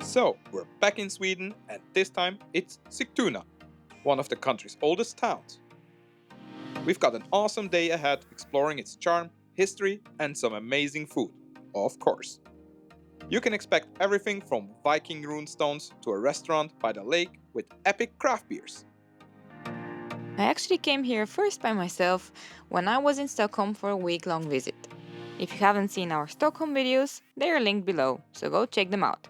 So, we're back in Sweden, and this time it's Sigtuna, one of the country's oldest towns. We've got an awesome day ahead exploring its charm, history, and some amazing food, of course. You can expect everything from Viking Runestones to a restaurant by the lake with epic craft beers. I actually came here first by myself when I was in Stockholm for a week-long visit. If you haven't seen our Stockholm videos, they are linked below, so go check them out.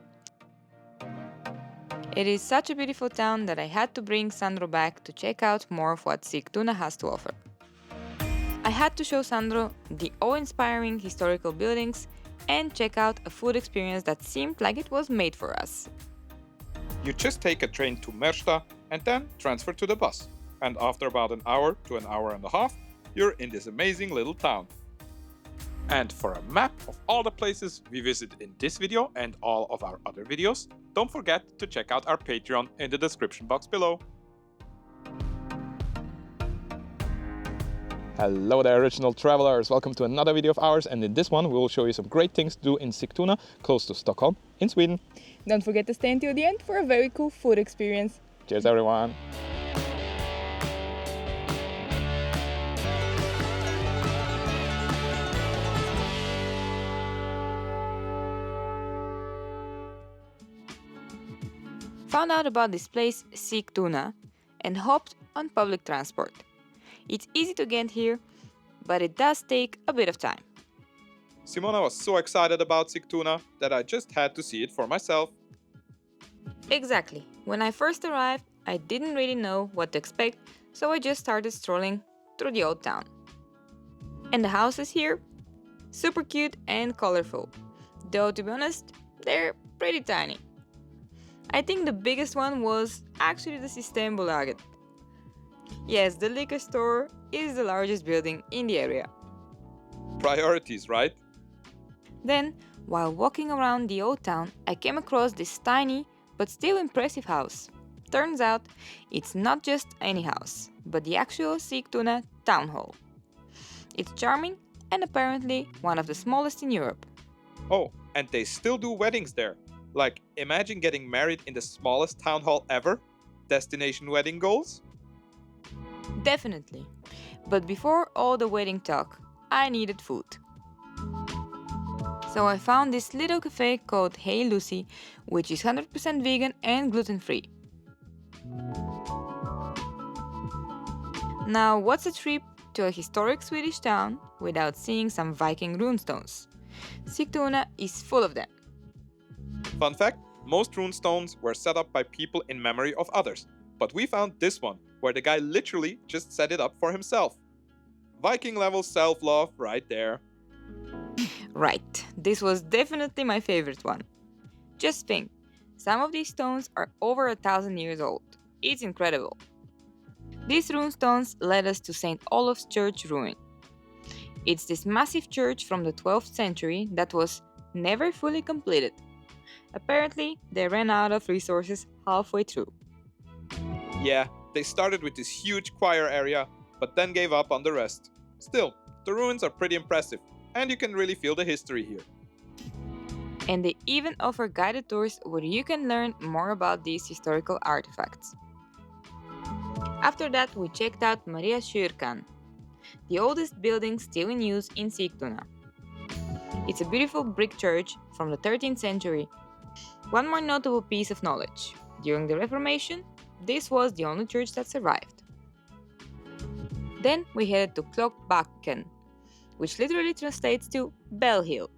It is such a beautiful town that I had to bring Sandro back to check out more of what Sigtuna has to offer. I had to show Sandro the awe-inspiring historical buildings and check out a food experience that seemed like it was made for us. You just take a train to Märsta and then transfer to the bus. And after about an hour to an hour and a half, you're in this amazing little town. And for a map of all the places we visit in this video and all of our other videos, don't forget to check out our Patreon in the description box below. Hello there, original travelers! Welcome to another video of ours, and in this one we will show you some great things to do in Sigtuna, close to Stockholm, in Sweden. Don't forget to stay until the end for a very cool food experience. Cheers everyone! Found out about this place, Sigtuna, and hopped on public transport. It's easy to get here, but it does take a bit of time. Simona was so excited about Sigtuna that I just had to see it for myself. Exactly. When I first arrived, I didn't really know what to expect, so I just started strolling through the old town. And the houses here? Super cute and colorful. Though to be honest, they're pretty tiny. I think the biggest one was actually the Systembolaget. Yes, the liquor store is the largest building in the area. Priorities, right? Then, while walking around the old town, I came across this tiny but still impressive house. Turns out, it's not just any house, but the actual Sigtuna town hall. It's charming and apparently one of the smallest in Europe. Oh, and they still do weddings there. Like, imagine getting married in the smallest town hall ever? Destination wedding goals? Definitely. But before all the wedding talk, I needed food. So I found this little cafe called Hey Lucie, which is 100% vegan and gluten-free. Now, what's a trip to a historic Swedish town without seeing some Viking runestones? Sigtuna is full of them. Fun fact, most runestones were set up by people in memory of others, but we found this one, where the guy literally just set it up for himself. Viking level self-love right there. Right, this was definitely my favorite one. Just think, some of these stones are over 1,000 years old. It's incredible. These runestones led us to St. Olof's Church ruin. It's this massive church from the 12th century that was never fully completed. Apparently, they ran out of resources halfway through. Yeah, they started with this huge choir area, but then gave up on the rest. Still, the ruins are pretty impressive, and you can really feel the history here. And they even offer guided tours where you can learn more about these historical artifacts. After that, we checked out Mariakyrkan, the oldest building still in use in Sigtuna. It's a beautiful brick church from the 13th century. One more notable piece of knowledge. During the Reformation, this was the only church that survived. Then we headed to Klockbacken, which literally translates to Bell Hill.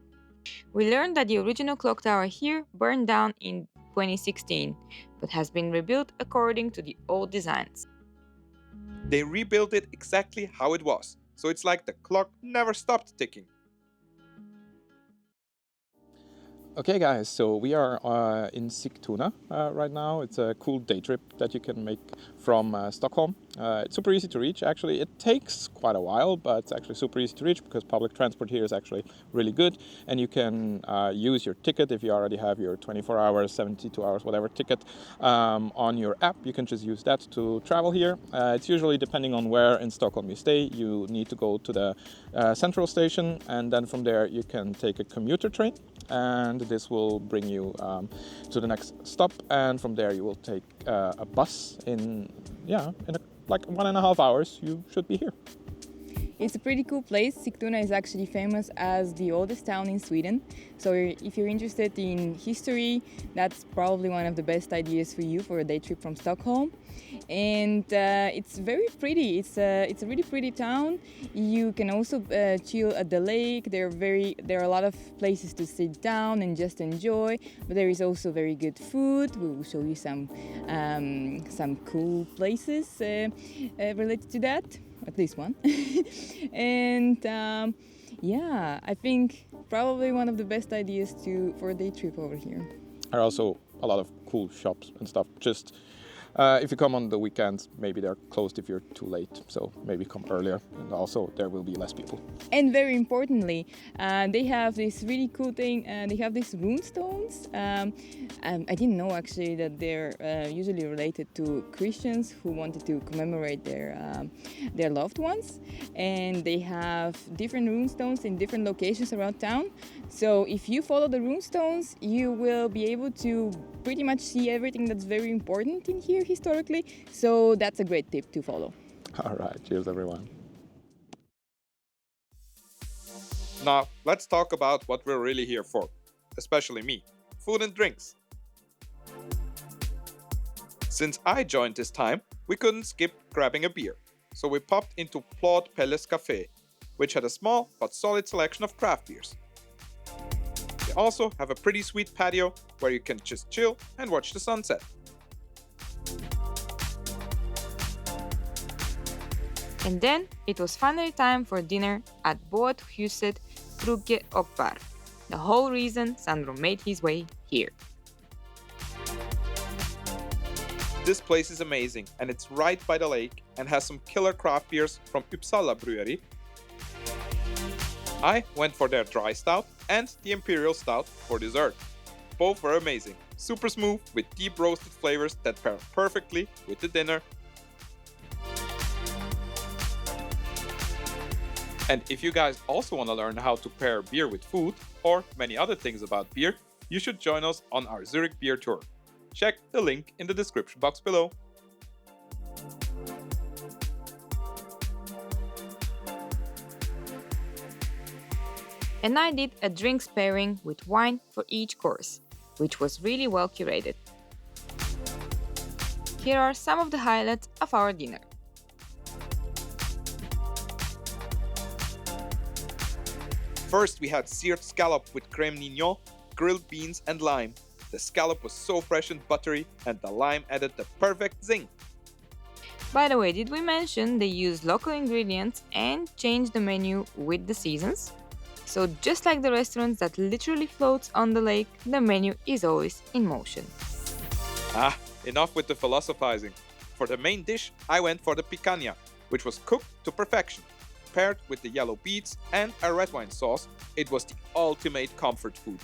We learned that the original clock tower here burned down in 2016, but has been rebuilt according to the old designs. They rebuilt it exactly how it was, so it's like the clock never stopped ticking. Okay guys, so we are in Sigtuna right now. It's a cool day trip that you can make from Stockholm. It's super easy to reach actually. It takes quite a while, but it's actually super easy to reach because public transport here is actually really good. And you can use your ticket if you already have your 24 hours, 72 hours, whatever ticket on your app. You can just use that to travel here. It's usually depending on where in Stockholm you stay. You need to go to the central station, and then from there you can take a commuter train. and this will bring you to the next stop, and from there you will take a bus in like 1.5 hours you should be here. It's a pretty cool place. Sigtuna is actually famous as the oldest town in Sweden. So if you're interested in history, that's probably one of the best ideas for you for a day trip from Stockholm. And it's very pretty. It's a really pretty town. You can also chill at the lake. There are a lot of places to sit down and just enjoy. But there is also very good food. We will show you some cool places related to that. At least one. And I think probably one of the best ideas for a day trip over here. There are also a lot of cool shops and stuff. Just if you come on the weekends, maybe they're closed if you're too late. So maybe come earlier, and also there will be less people. And very importantly, they have this really cool thing. They have these Runestones. I didn't know actually that they're usually related to Christians who wanted to commemorate their loved ones. And they have different Runestones in different locations around town. So if you follow the Runestones, you will be able to pretty much see everything that's very important in here historically. So that's a great tip to follow. All right, cheers everyone. Now, let's talk about what we're really here for, especially me, food and drinks. Since I joined this time, we couldn't skip grabbing a beer, so we popped into Plåt Pelles Café, which had a small but solid selection of craft beers. They also have a pretty sweet patio where you can just chill and watch the sunset. And then it was finally time for dinner at Båthuset Krog Bar, the whole reason Sandro made his way here. This place is amazing, and it's right by the lake and has some killer craft beers from Uppsala Brewery. I went for their dry stout and the imperial stout for dessert. Both were amazing, super smooth with deep roasted flavors that pair perfectly with the dinner. And if you guys also want to learn how to pair beer with food or many other things about beer, you should join us on our Zurich beer tour. Check the link in the description box below. And I did a drinks pairing with wine for each course, which was really well curated. Here are some of the highlights of our dinner. First, we had seared scallop with crème mignon, grilled beans and lime. The scallop was so fresh and buttery, and the lime added the perfect zing. By the way, did we mention they use local ingredients and change the menu with the seasons? So just like the restaurants that literally floats on the lake, the menu is always in motion. Enough with the philosophizing. For the main dish, I went for the picanha, which was cooked to perfection. Paired with the yellow beets and a red wine sauce, it was the ultimate comfort food.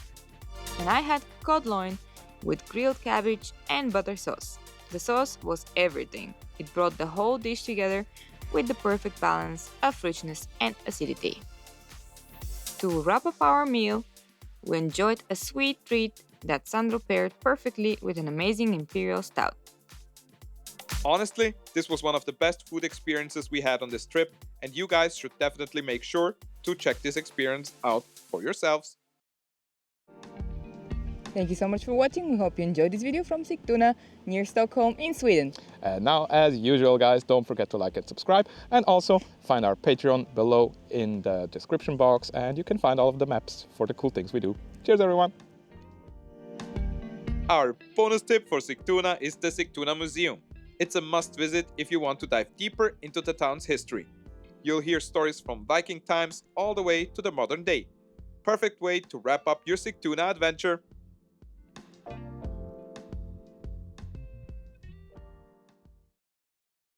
And I had cod loin with grilled cabbage and butter sauce. The sauce was everything. It brought the whole dish together with the perfect balance of richness and acidity. To wrap up our meal, we enjoyed a sweet treat that Sandro paired perfectly with an amazing imperial stout. Honestly, this was one of the best food experiences we had on this trip, and you guys should definitely make sure to check this experience out for yourselves. Thank you so much for watching. We hope you enjoyed this video from Sigtuna, near Stockholm in Sweden. And now, as usual, guys, don't forget to like and subscribe, and also find our Patreon below in the description box, and you can find all of the maps for the cool things we do. Cheers, everyone! Our bonus tip for Sigtuna is the Sigtuna Museum. It's a must visit if you want to dive deeper into the town's history. You'll hear stories from Viking times all the way to the modern day. Perfect way to wrap up your Sigtuna adventure.